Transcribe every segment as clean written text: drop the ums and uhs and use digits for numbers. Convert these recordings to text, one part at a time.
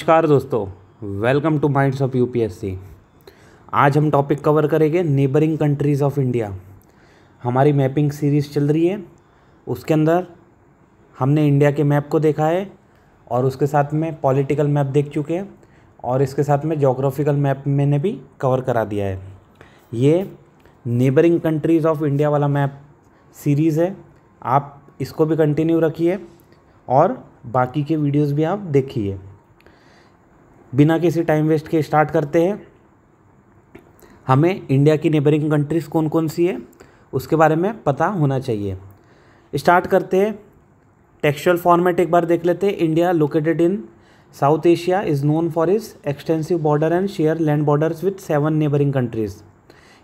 नमस्कार दोस्तों, welcome two minds of UPSC. आज हम टॉपिक कवर करेंगे नेबरिंग कंट्रीज़ ऑफ इंडिया। हमारी मैपिंग सीरीज़ चल रही है, उसके अंदर हमने इंडिया के मैप को देखा है और उसके साथ में पॉलिटिकल मैप देख चुके हैं और इसके साथ में जोग्राफिकल मैप मैंने भी कवर करा दिया है। ये नेबरिंग कंट्रीज़ ऑफ इंडिया वाला मैप सीरीज़ है, आप इसको भी कंटिन्यू रखिए और बाकी के वीडियोस भी आप देखिए। बिना किसी टाइम वेस्ट के स्टार्ट करते हैं। हमें इंडिया की नेबरिंग कंट्रीज़ कौन कौन सी है उसके बारे में पता होना चाहिए। स्टार्ट करते हैं। टेक्सचुअल फॉर्मेट एक बार देख लेते हैं। India located in south Asia is known for is extensive border and share land borders with 7 neighbouring countries.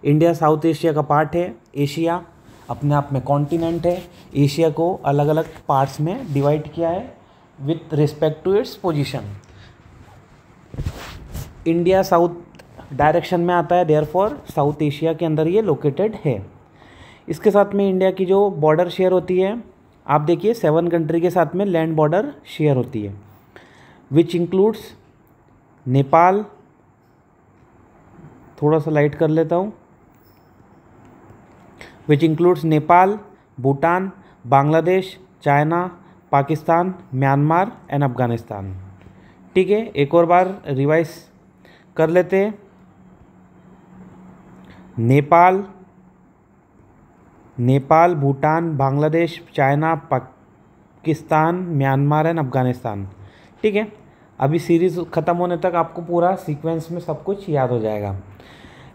India south Asia का पार्ट है। एशिया अपने आप में कॉन्टिनेंट है। एशिया को अलग अलग पार्ट्स में डिवाइड किया है with respect to its position. India south direction में आता है, देयरफॉर साउथ एशिया के अंदर ये लोकेटेड है। इसके साथ में इंडिया की जो बॉर्डर शेयर होती है, आप देखिए 7 कंट्री के साथ में लैंड बॉर्डर शेयर होती है, विच इंक्लूड्स नेपाल, थोड़ा सा लाइट कर लेता हूँ, which includes Nepal, Bhutan, Bangladesh, China, Pakistan, Myanmar and Afghanistan. ठीक है, एक और बार रिवाइज कर लेते हैं। Nepal, Bhutan, Bangladesh, China, Pakistan, Myanmar and Afghanistan. ठीक है, अभी सीरीज़ ख़त्म होने तक आपको पूरा सीक्वेंस में सब कुछ याद हो जाएगा।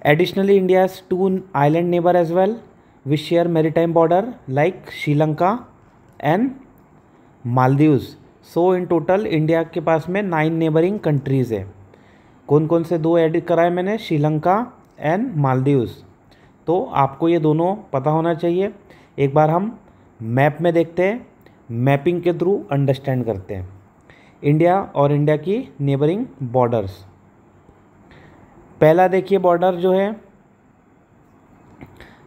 Additionally India has 2 island neighbour as well which share maritime border like Sri Lanka and Maldives. So in total India के पास में 9 नेबरिंग कंट्रीज़ है। कौन कौन से 2 ऐड कराए मैंने, श्रीलंका एंड मालदीव्स। तो आपको ये दोनों पता होना चाहिए। एक बार हम मैप में देखते हैं, मैपिंग के थ्रू अंडरस्टैंड करते हैं इंडिया और इंडिया की नेबरिंग बॉर्डर्स। पहला देखिए बॉर्डर जो है,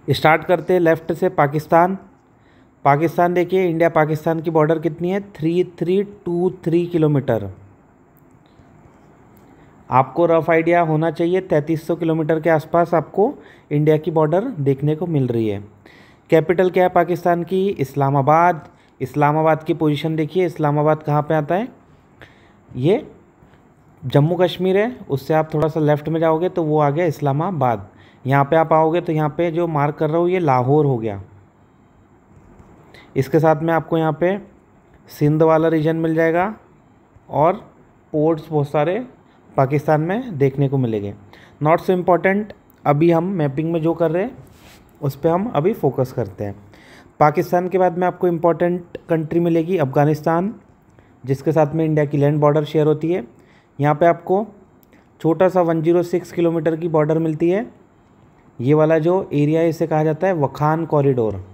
स्टार्ट करते हैं लेफ़्ट से। पाकिस्तान देखिए, इंडिया पाकिस्तान की बॉर्डर कितनी है, 3323 किलोमीटर। आपको रफ आइडिया होना चाहिए 3300 किलोमीटर के आसपास आपको इंडिया की बॉर्डर देखने को मिल रही है। कैपिटल क्या है पाकिस्तान की, इस्लामाबाद। इस्लामाबाद की पोजीशन देखिए, इस्लामाबाद कहाँ पे आता है, ये जम्मू कश्मीर है। उससे आप थोड़ा सा लेफ़्ट में जाओगे तो वो आ गया इस्लामाबाद। यहाँ पे आप आओगे तो यहाँ पे जो मार्क कर रहा हूँ ये लाहौर हो गया। इसके साथ में आपको यहाँ पे सिंध वाला रीजन मिल जाएगा और पोर्ट्स बहुत सारे पाकिस्तान में देखने को मिलेंगे। नॉट सो इम्पॉर्टेंट, अभी हम मैपिंग में जो कर रहे हैं उस पर हम अभी फोकस करते हैं। पाकिस्तान के बाद में आपको इम्पॉर्टेंट कंट्री मिलेगी अफ़गानिस्तान, जिसके साथ में इंडिया की लैंड बॉर्डर शेयर होती है। यहाँ पे आपको छोटा सा 106 किलोमीटर की बॉर्डर मिलती है। ये वाला जो एरिया है इसे कहा जाता है वखान कॉरिडोर।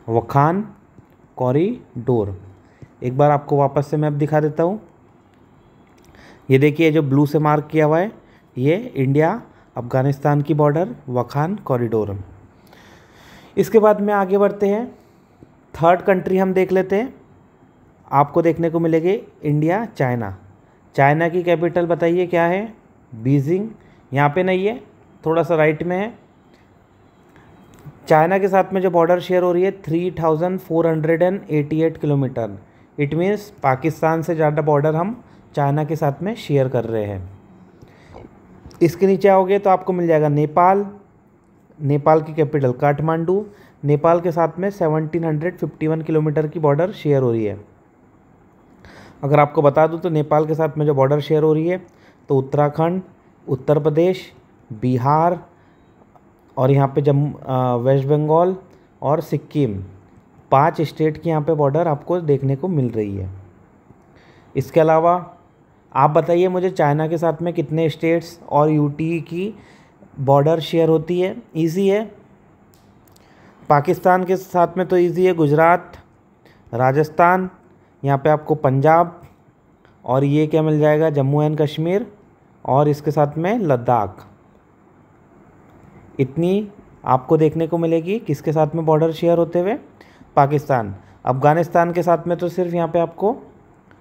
वखान कॉरिडोर। एक बार आपको वापस से मैप दिखा देता हूँ। ये देखिए जो ब्लू से मार्क किया हुआ है ये इंडिया अफ़गानिस्तान की बॉर्डर, वखान कॉरिडोर। इसके बाद में आगे बढ़ते हैं। थर्ड कंट्री हम देख लेते हैं। आपको देखने को मिलेगी इंडिया चाइना। चाइना की कैपिटल बताइए क्या है, बीजिंग। यहाँ पे नहीं है, थोड़ा सा राइट में है। चाइना के साथ में जो बॉर्डर शेयर हो रही है 3488 किलोमीटर। इट मीन्स पाकिस्तान से ज़्यादा बॉर्डर हम चाइना के साथ में शेयर कर रहे हैं। इसके नीचे आओगे तो आपको मिल जाएगा नेपाल। नेपाल की कैपिटल काठमांडू। नेपाल के साथ में 1751 किलोमीटर की बॉर्डर शेयर हो रही है। अगर आपको बता दूं तो नेपाल के साथ में जो बॉर्डर शेयर हो रही है तो उत्तराखंड, उत्तर प्रदेश, बिहार और यहाँ पे वेस्ट बंगाल और सिक्किम, 5 स्टेट की यहाँ पे बॉर्डर आपको देखने को मिल रही है। इसके अलावा आप बताइए मुझे चाइना के साथ में कितने स्टेट्स और यूटी की बॉर्डर शेयर होती है। इजी है। पाकिस्तान के साथ में तो इजी है, गुजरात, राजस्थान, यहाँ पे आपको पंजाब और ये क्या मिल जाएगा, जम्मू एंड कश्मीर और इसके साथ में लद्दाख। इतनी आपको देखने को मिलेगी किसके साथ में बॉर्डर शेयर होते हुए, पाकिस्तान। अफ़गानिस्तान के साथ में तो सिर्फ यहाँ पे आपको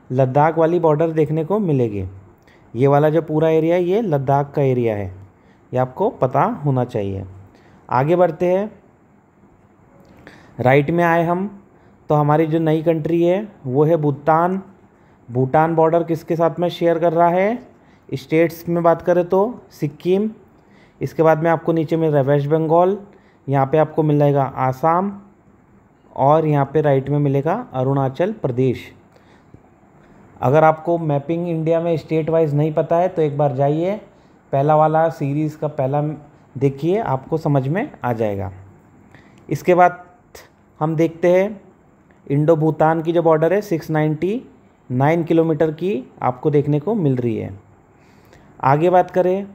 लद्दाख वाली बॉर्डर देखने को मिलेगी। ये वाला जो पूरा एरिया है ये लद्दाख का एरिया है, ये आपको पता होना चाहिए। आगे बढ़ते हैं, राइट में आए हम तो हमारी जो नई कंट्री है वो है भूटान। भूटान बॉर्डर किसके साथ में शेयर कर रहा है? स्टेट्स में बात करें तो सिक्किम, इसके बाद में आपको नीचे मिल रहा है वेस्ट बंगाल, यहाँ पे आपको मिल जाएगा आसाम, और यहाँ पे राइट में मिलेगा अरुणाचल प्रदेश। अगर आपको मैपिंग इंडिया में स्टेट वाइज नहीं पता है तो एक बार जाइए, पहला वाला सीरीज़ का पहला देखिए, आपको समझ में आ जाएगा। इसके बाद हम देखते हैं इंडो भूटान की जो बॉर्डर है 699 किलोमीटर की आपको देखने को मिल रही है। आगे बात करें,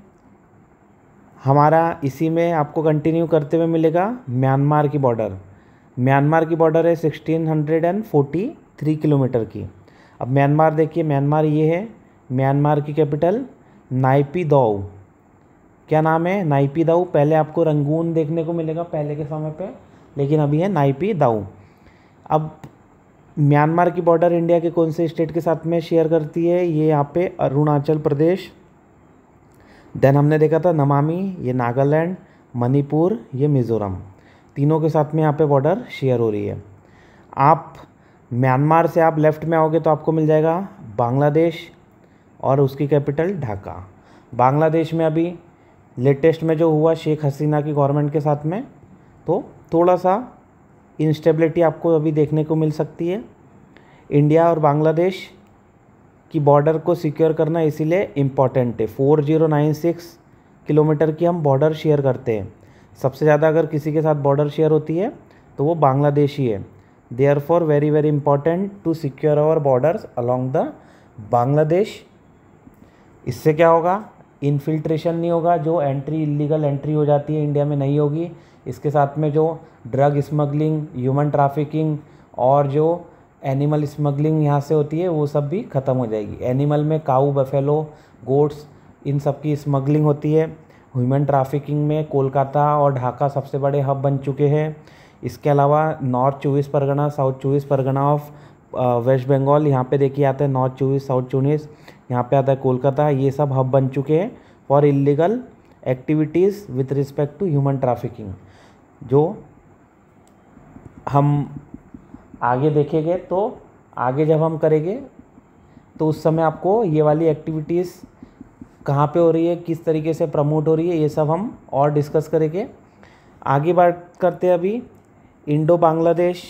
हमारा इसी में आपको कंटिन्यू करते हुए मिलेगा म्यांमार की बॉर्डर। म्यांमार की बॉर्डर है 1643 किलोमीटर की। अब म्यांमार देखिए, म्यांमार ये है, म्यांमार की कैपिटल नाइपीदाउ। क्या नाम है? नाइपीदाउ। पहले आपको रंगून देखने को मिलेगा पहले के समय पे, लेकिन अभी है नाइपीदाउ। अब म्यांमार की बॉर्डर इंडिया के कौन से स्टेट के साथ में शेयर करती है? ये यहाँ पे अरुणाचल प्रदेश, देन हमने देखा था नमामी, ये नागालैंड, मणिपुर, ये मिज़ोरम, तीनों के साथ में यहाँ पे बॉर्डर शेयर हो रही है। आप म्यांमार से आप लेफ़्ट में आओगे तो आपको मिल जाएगा बांग्लादेश और उसकी कैपिटल ढाका। बांग्लादेश में अभी लेटेस्ट में जो हुआ शेख हसीना की गवर्नमेंट के साथ में, तो थोड़ा सा इंस्टेबिलिटी आपको अभी देखने को मिल सकती है। इंडिया और बांग्लादेश की बॉर्डर को सिक्योर करना इसीलिए इम्पॉर्टेंट है। 4096 किलोमीटर की हम बॉर्डर शेयर करते हैं। सबसे ज़्यादा अगर किसी के साथ बॉर्डर शेयर होती है तो वो बांग्लादेश ही है। Therefore very very important to secure our borders along the Bangladesh. इससे क्या होगा? इन्फिल्ट्रेशन नहीं होगा, जो एंट्री इलीगल एंट्री हो जाती है इंडिया में नहीं होगी। इसके साथ में जो ड्रग स्मगलिंग, ह्यूमन ट्रैफिकिंग और जो एनिमल स्मगलिंग यहाँ से होती है वो सब भी ख़त्म हो जाएगी। एनिमल में काऊ, बफेलो, गोट्स, इन सब की स्मगलिंग होती है। ह्यूमन ट्रैफिकिंग में कोलकाता और ढाका सबसे बड़े हब बन चुके हैं। इसके अलावा north 24 Pargana, south 24 Pargana of West Bengal, यहाँ पे देखिए आता है नॉर्थ 24, साउथ 24, यहाँ पे आता है कोलकाता। ये सब हब बन चुके हैं for illegal activities with respect to human trafficking. जो हम आगे देखेंगे तो आगे जब हम करेंगे तो उस समय आपको ये वाली एक्टिविटीज़ कहाँ पे हो रही है, किस तरीके से प्रमोट हो रही है, ये सब हम और डिस्कस करेंगे। आगे बात करते हैं अभी इंडो बांग्लादेश।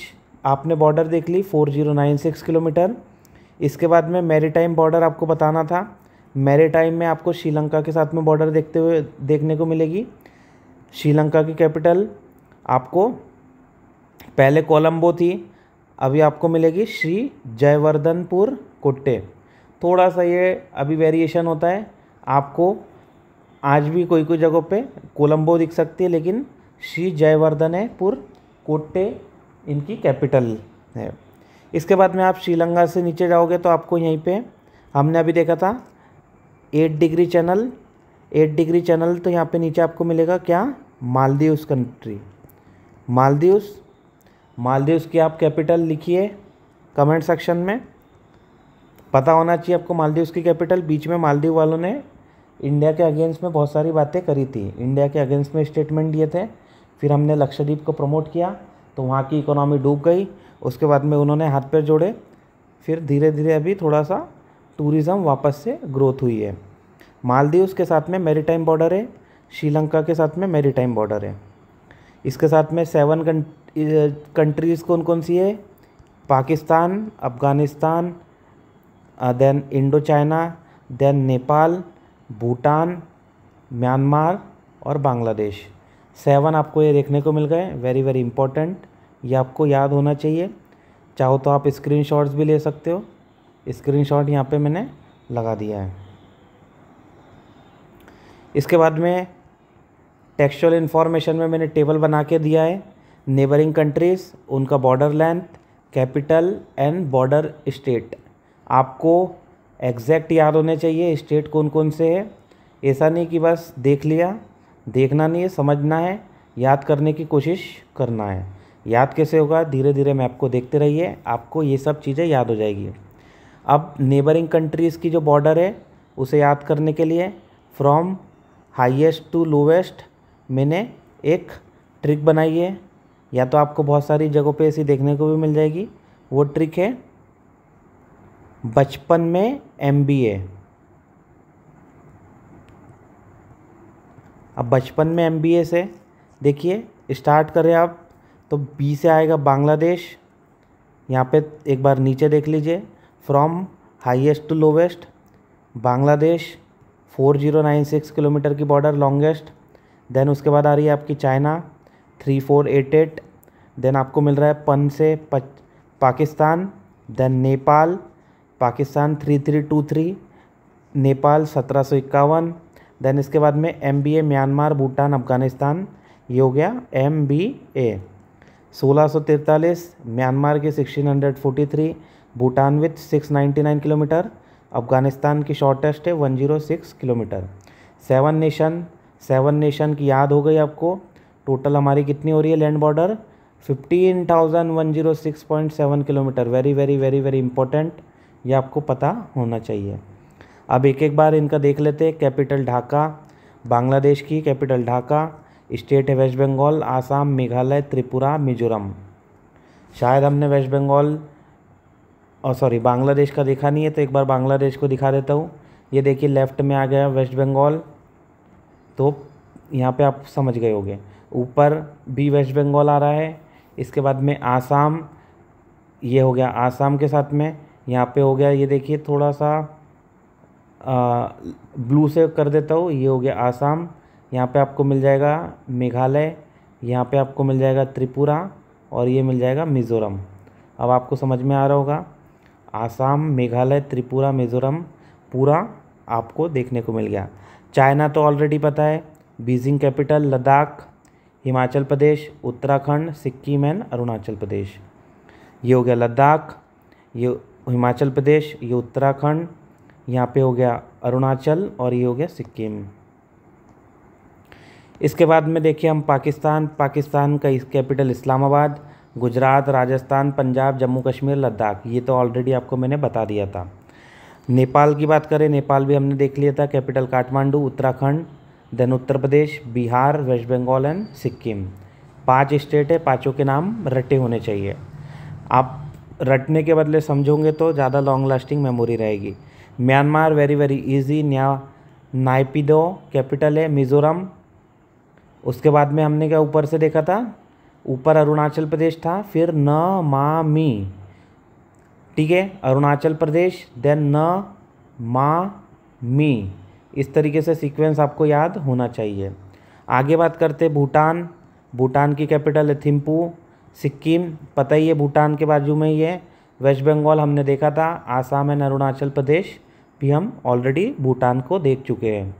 आपने बॉर्डर देख ली 4096 किलोमीटर। इसके बाद में मैरीटाइम बॉर्डर आपको बताना था। मैरीटाइम में आपको श्रीलंका के साथ में बॉर्डर देखने को मिलेगी। श्रीलंका की कैपिटल आपको पहले कोलंबो थी, अभी आपको मिलेगी श्री जयवर्धनपुर कोट्टे। थोड़ा सा ये अभी वेरिएशन होता है, आपको आज भी कोई कोई जगहों पे कोलंबो दिख सकती है, लेकिन श्री जयवर्धनपुर कोट्टे इनकी कैपिटल है। इसके बाद में आप श्रीलंका से नीचे जाओगे तो आपको यहीं पे हमने अभी देखा था 8 डिग्री चैनल। 8 डिग्री चैनल तो यहाँ पे नीचे आपको मिलेगा क्या? मालदीव्स कंट्री। मालदीव्स की आप कैपिटल लिखिए कमेंट सेक्शन में, पता होना चाहिए आपको मालदीव्स की कैपिटल। बीच में मालदीव वालों ने इंडिया के अगेंस्ट में बहुत सारी बातें करी थी, इंडिया के अगेंस्ट में स्टेटमेंट दिए थे। फिर हमने लक्षद्वीप को प्रमोट किया तो वहाँ की इकोनॉमी डूब गई। उसके बाद में उन्होंने हाथ पैर जोड़े, फिर धीरे धीरे अभी थोड़ा सा टूरिज़्म वापस से ग्रोथ हुई है। मालदीव्स के साथ में मैरीटाइम बॉर्डर है, श्रीलंका के साथ में मैरीटाइम बॉर्डर है। इसके साथ में 7 कंट्रीज़ कौन कौन सी है? Pakistan, Afghanistan, then Indo China, then Nepal, Bhutan, Myanmar और बांग्लादेश। 7 आपको ये देखने को मिल गए। वेरी वेरी इंपॉर्टेंट, ये आपको याद होना चाहिए। चाहो तो आप स्क्रीनशॉट्स भी ले सकते हो। स्क्रीनशॉट यहाँ पे मैंने लगा दिया है। इसके बाद में टेक्सचुअल इन्फॉर्मेशन में मैंने टेबल बना के दिया है। नेबरिंग कंट्रीज़, उनका border length, capital and border state. आपको एग्जैक्ट याद होने चाहिए स्टेट कौन कौन से है। ऐसा नहीं कि बस देख लिया, देखना नहीं है, समझना है, याद करने की कोशिश करना है। याद कैसे होगा? धीरे धीरे मैप को देखते रहिए, आपको ये सब चीज़ें याद हो जाएगी। अब नेबरिंग कंट्रीज़ की जो बॉर्डर है उसे याद करने के लिए फ्रॉम हाईएस्ट टू लोवेस्ट मैंने एक ट्रिक बनाई है, या तो आपको बहुत सारी जगहों पे ऐसी देखने को भी मिल जाएगी। वो ट्रिक है बचपन में MBA। अब बचपन में MBA से देखिए स्टार्ट करें आप, तो बी से आएगा बांग्लादेश। यहाँ पे एक बार नीचे देख लीजिए, from highest to lowest Bangladesh 4096 kilometre की बॉर्डर लॉन्गेस्ट। देन उसके बाद आ रही है आपकी चाइना 3488। देन आपको मिल रहा है पन से पाकिस्तान। देन नेपाल, पाकिस्तान 3323, नेपाल 1751। देन इसके बाद में MBA म्यांमार भूटान अफगानिस्तान, ये हो गया MBA। 1643 म्यांमार के 1643, भूटान विथ 699 किलोमीटर, अफगानिस्तान की शॉर्टेस्ट है 106 किलोमीटर। सेवन नेशन की याद हो गई आपको। टोटल हमारी कितनी हो रही है land border 15,106.7 kilometre. Very very very very important, ये आपको पता होना चाहिए। अब एक एक बार इनका देख लेते हैं। कैपिटल ढाका, बांग्लादेश की कैपिटल ढाका। स्टेट है वेस्ट बंगाल, आसाम, मेघालय, त्रिपुरा, मिजोरम। शायद हमने वेस्ट बंगाल बांग्लादेश का देखा नहीं है, तो एक बार बांग्लादेश को दिखा देता हूँ। ये देखिए लेफ़्ट में आ गया वेस्ट बंगाल, तो यहाँ पे आप समझ गए होंगे। ऊपर भी वेस्ट बंगाल आ रहा है। इसके बाद में आसाम, ये हो गया आसाम के साथ में। यहाँ पे हो गया, ये देखिए थोड़ा सा ब्लू से कर देता हूँ, ये हो गया आसाम। यहाँ पे आपको मिल जाएगा मेघालय, यहाँ पे आपको मिल जाएगा त्रिपुरा, और ये मिल जाएगा मिज़ोरम। अब आपको समझ में आ रहा होगा, आसाम, मेघालय, त्रिपुरा, मिज़ोरम पूरा आपको देखने को मिल गया। चाइना तो ऑलरेडी पता है, Beijing capital, Ladakh, Himachal Pradesh, Uttarakhand, Sikkim and Arunachal Pradesh. ये हो गया लद्दाख, ये हिमाचल प्रदेश, ये उत्तराखंड, यहाँ पे हो गया अरुणाचल, और ये हो गया सिक्किम। इसके बाद में देखिए हम पाकिस्तान का कैपिटल इस्लामाबाद, गुजरात, राजस्थान, पंजाब, जम्मू कश्मीर, लद्दाख, ये तो ऑलरेडी आपको मैंने बता दिया था। नेपाल की बात करें, नेपाल भी हमने देख लिया था, capital Kathmandu, Uttarakhand, then Uttar Pradesh, Bihar, West Bengal and Sikkim. 5 state है, पाँचों के नाम रटे होने चाहिए। आप रटने के बदले समझोगे तो ज़्यादा लॉन्ग लास्टिंग मेमोरी रहेगी। Myanmar very very easy, Naypyidaw capital है, मिज़ोरम। उसके बाद में हमने क्या ऊपर से देखा था, ऊपर अरुणाचल प्रदेश था, फिर नमामि, ठीक है, अरुणाचल प्रदेश, देन नमामि। इस तरीके से सीक्वेंस आपको याद होना चाहिए। आगे बात करते हैं भूटान की कैपिटल है थिम्पू। सिक्किम पता ही है, भूटान के बाजू में ही है। वेस्ट बंगाल हमने देखा था, आसाम एंड अरुणाचल प्रदेश भी हम ऑलरेडी भूटान को देख चुके हैं।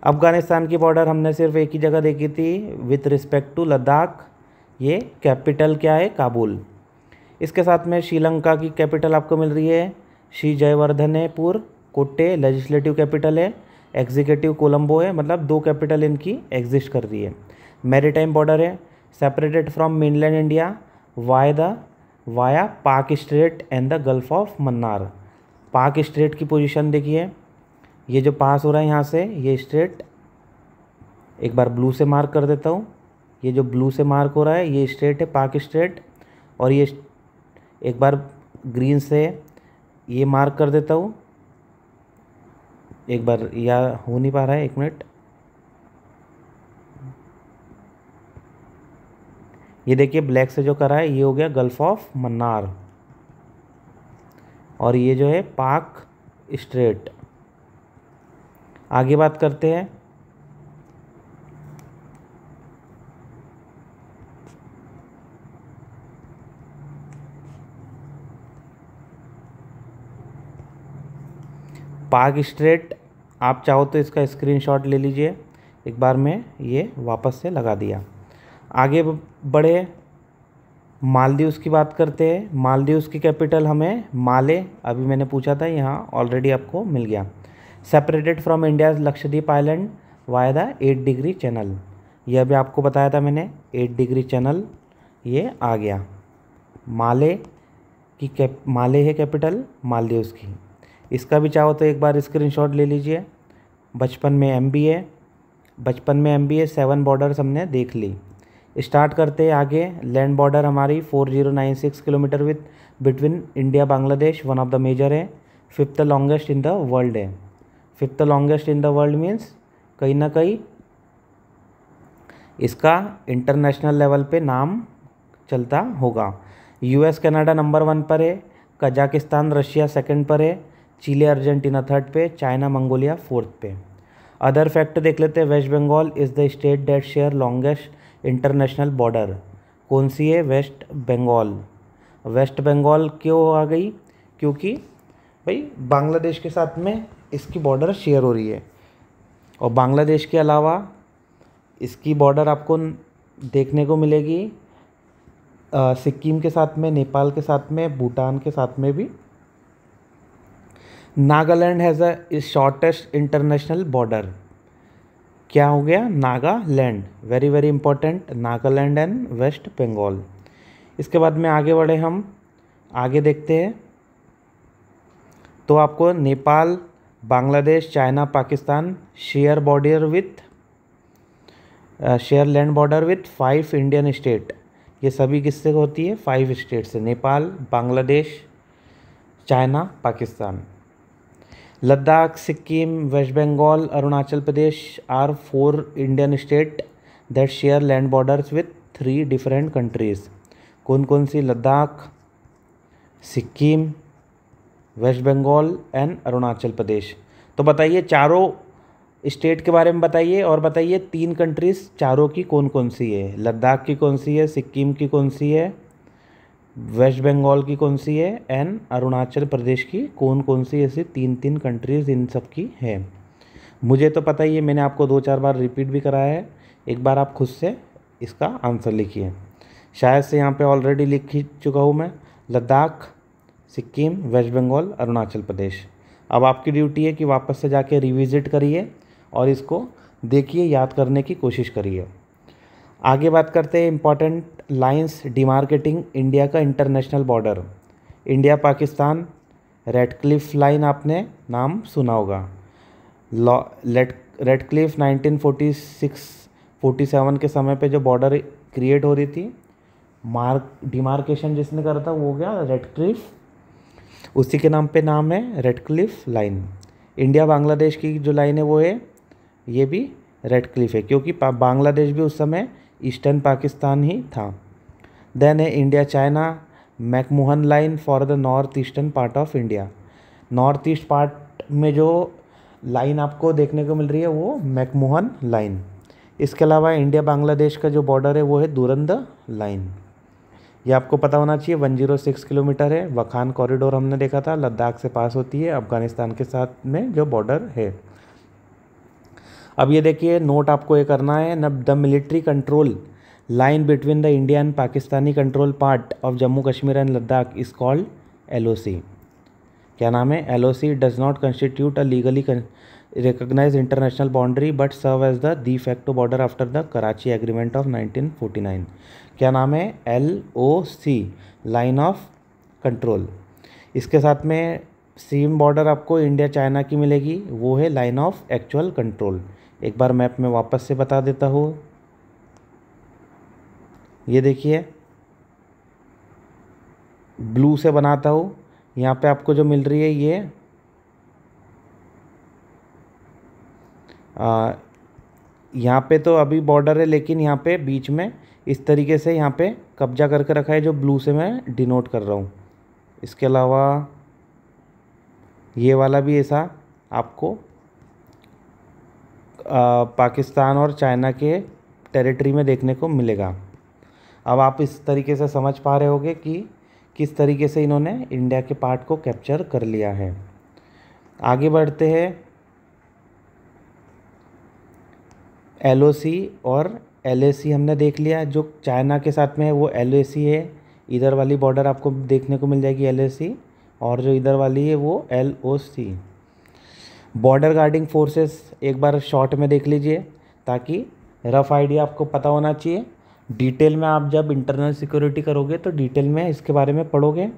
अफ़गानिस्तान की बॉर्डर हमने सिर्फ एक ही जगह देखी थी विथ रिस्पेक्ट टू लद्दाख, ये कैपिटल क्या है, काबुल। इसके साथ में श्रीलंका की कैपिटल आपको मिल रही है श्री जयवर्धनेपुर कोट्टे, लेजिस्लेटिव कैपिटल है, एग्जीक्यूटिव कोलंबो है, मतलब 2 कैपिटल इनकी एग्जिस्ट कर रही है। मैरीटाइम बॉर्डर है, separated from mainland India via Palk strait and the gulf of Mannar. Palk strait की पोजीशन देखिए, ये जो पास हो रहा है यहाँ से, ये स्ट्रेट एक बार ब्लू से मार्क कर देता हूँ। ये जो ब्लू से मार्क हो रहा है ये स्ट्रेट है, पाक स्ट्रेट, और ये एक बार ग्रीन से ये मार्क कर देता हूँ। एक बार यह हो नहीं पा रहा है, 1 मिनट। ये देखिए ब्लैक से जो करा है ये हो गया गल्फ ऑफ मन्नार, और ये जो है पाक स्ट्रेट। आगे बात करते हैं पाक स्ट्रेट। आप चाहो तो इसका स्क्रीनशॉट ले लीजिए, एक बार में ये वापस से लगा दिया। आगे बढ़े, मालदीव्स की बात करते हैं। मालदीव्स की कैपिटल हमें माले, अभी मैंने पूछा था, यहाँ ऑलरेडी आपको मिल गया। Separated from India's Lakshadweep island via the 8 degree channel, ये अभी आपको बताया था मैंने, 8 डिग्री चैनल ये आ गया। माले है कैपिटल मालदीव्स की। इसका भी चाहो तो एक बार स्क्रीनशॉट ले लीजिए। बचपन में MBA 7 बॉर्डर्स हमने देख ली। स्टार्ट करते हैं आगे। लैंड बॉर्डर हमारी 4096 kilometre with between India Bangladesh, one of the major है। 5th longest in the world है। 5th longest in the world means कहीं ना कहीं इसका इंटरनेशनल लेवल पे नाम चलता होगा। US कनाडा नंबर 1 पर है, कजाकिस्तान रशिया सेकंड पर है, चिले अर्जेंटीना थर्ड पे, चाइना मंगोलिया फोर्थ पे। अदर फैक्ट देख लेते हैं। West Bengal is the state that share longest international border. कौन सी है? वेस्ट बंगाल। वेस्ट बंगाल क्यों आ गई? क्योंकि भाई बांग्लादेश के साथ में इसकी बॉर्डर शेयर हो रही है, और बांग्लादेश के अलावा इसकी बॉर्डर आपको देखने को मिलेगी सिक्किम के साथ में, नेपाल के साथ में, भूटान के साथ में भी। Nagaland has a shortest international border. क्या हो गया? Nagaland. Very very important, Nagaland and West Bengal. इसके बाद में आगे बढ़े, हम आगे देखते हैं तो आपको Nepal, Bangladesh, China, Pakistan share land border with 5 Indian state. ये सभी किससे होती है? 5 स्टेट से। Nepal, Bangladesh, China, Pakistan. Ladakh, Sikkim, West Bengal, Arunachal Pradesh are 4 Indian state that share land borders with 3 different countries. कौन कौन सी? लद्दाख, सिक्किम, वेस्ट बंगाल एंड अरुणाचल प्रदेश। तो बताइए चारों स्टेट के बारे में बताइए, और बताइए 3 कंट्रीज़ चारों की कौन कौन सी है। लद्दाख की कौन सी है, सिक्किम की कौन सी है, वेस्ट बंगाल की कौन सी है, एंड अरुणाचल प्रदेश की कौन कौन सी ऐसी 3 कंट्रीज़ इन सब की है। मुझे तो पता ही है, मैंने आपको 2-4 बार रिपीट भी कराया है। एक बार आप खुद से इसका आंसर लिखिए। शायद से यहाँ पे ऑलरेडी लिख ही चुका हूँ मैं। लद्दाख, सिक्किम, वेस्ट बंगाल, अरुणाचल प्रदेश। अब आपकी ड्यूटी है कि वापस से जाके रिविज़िट करिए और इसको देखिए, याद करने की कोशिश करिए। आगे बात करते हैं इंपॉर्टेंट लाइंस डिमार्केटिंग इंडिया का international border. India Pakistan, Radcliffe line आपने नाम सुना होगा। रेडक्लिफ 1946-47 के समय पे जो बॉर्डर क्रिएट हो रही थी, डिमार्केशन जिसने करा था वो हो गया रेडक्लिफ, उसी के नाम पे नाम है रेडक्लिफ लाइन। इंडिया बांग्लादेश की जो लाइन है वो है, ये भी रेडक्लिफ है, क्योंकि बांग्लादेश भी उस समय ईस्टर्न पाकिस्तान ही था। देन है India China McMahon line for the north eastern part of India. North east part में जो लाइन आपको देखने को मिल रही है वो मैकमोहन लाइन। इसके अलावा इंडिया बांग्लादेश का जो बॉर्डर है वो है दुरंद लाइन। ये आपको पता होना चाहिए। 106 किलोमीटर है। वखान कॉरिडोर हमने देखा था, लद्दाख से पास होती है अफगानिस्तान के साथ में जो बॉर्डर है। अब ये देखिए नोट आपको ये करना है, the military control line between the India and Pakistani control part of Jammu Kashmir and Ladakh is called LOC। क्या नाम है? LOC does not constitute a legally recognised international boundary but serve as the de facto border after the Karachi agreement of 1949। क्या नाम है? LOC, line of control. इसके साथ में same border आपको इंडिया चाइना की मिलेगी, वो है लाइन ऑफ एक्चुअल कंट्रोल। एक बार मैप में वापस से बता देता हूँ। ये देखिए ब्लू से बनाता हूँ। यहाँ पे आपको जो मिल रही है ये यहाँ पे तो अभी बॉर्डर है, लेकिन यहाँ पे बीच में इस तरीके से यहाँ पे कब्जा करके रखा है, जो ब्लू से मैं डिनोट कर रहा हूँ। इसके अलावा ये वाला भी ऐसा आपको पाकिस्तान और चाइना के टेरिटरी में देखने को मिलेगा। अब आप इस तरीके से समझ पा रहे होंगे कि किस तरीके से इन्होंने इंडिया के पार्ट को कैप्चर कर लिया है। आगे बढ़ते हैं। LOC और LAC हमने देख लिया। जो चाइना के साथ में है वो LAC है। इधर वाली बॉर्डर आपको देखने को मिल जाएगी LAC, और जो इधर वाली है वो LOC। बॉर्डर गार्डिंग फोर्सेस एक बार शॉर्ट में देख लीजिए, ताकि रफ आइडिया आपको पता होना चाहिए। डिटेल में आप जब इंटरनल सिक्योरिटी करोगे तो डिटेल में इसके बारे में पढ़ोगे,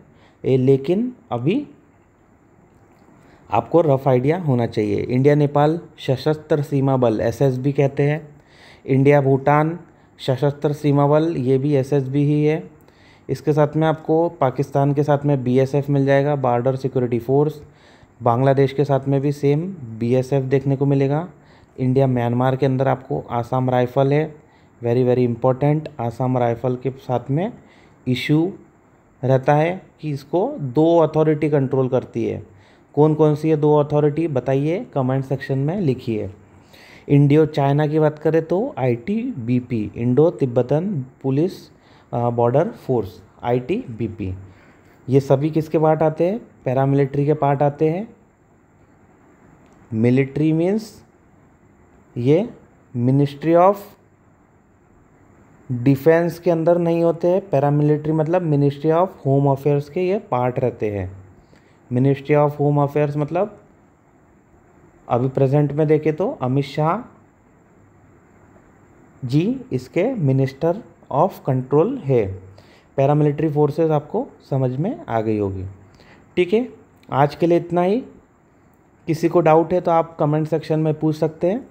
लेकिन अभी आपको रफ आइडिया होना चाहिए। इंडिया नेपाल सशस्त्र सीमा बल एसएसबी कहते हैं। इंडिया भूटान सशस्त्र सीमा बल, ये भी एसएसबी ही है। इसके साथ में आपको पाकिस्तान के साथ में बीएसएफ मिल जाएगा, बॉर्डर सिक्योरिटी फोर्स। बांग्लादेश के साथ में भी सेम बीएसएफ देखने को मिलेगा। इंडिया म्यांमार के अंदर आपको आसाम राइफल है, very very important. Assam rifle के साथ में इशू रहता है कि इसको 2 अथॉरिटी कंट्रोल करती है। कौन कौन सी है 2 अथॉरिटी बताइए, कमेंट सेक्शन में लिखिए। इंडियो चाइना की बात करें तो ITBP, Indo Tibetan police border force, ITBP. ये सभी किसके पार्ट आते हैं? पैरामिलिट्री के पार्ट आते हैं। मिलिट्री मीन्स ये मिनिस्ट्री ऑफ डिफेंस के अंदर नहीं होते हैं। पैरामिलिट्री मतलब मिनिस्ट्री ऑफ होम अफेयर्स के ये पार्ट रहते हैं। मिनिस्ट्री ऑफ होम अफेयर्स मतलब अभी प्रेजेंट में देखें तो अमित शाह जी इसके मिनिस्टर ऑफ कंट्रोल है। पैरामिलिट्री फोर्सेस आपको समझ में आ गई होगी। ठीक है, आज के लिए इतना ही। किसी को डाउट है तो आप कमेंट सेक्शन में पूछ सकते हैं।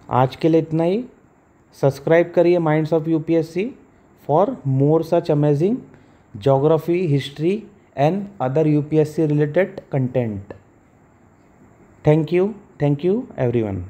आज के लिए इतना ही। सब्सक्राइब करिए minds of UPSC for more such amazing geography, history and other UPSC related content. Thank you everyone.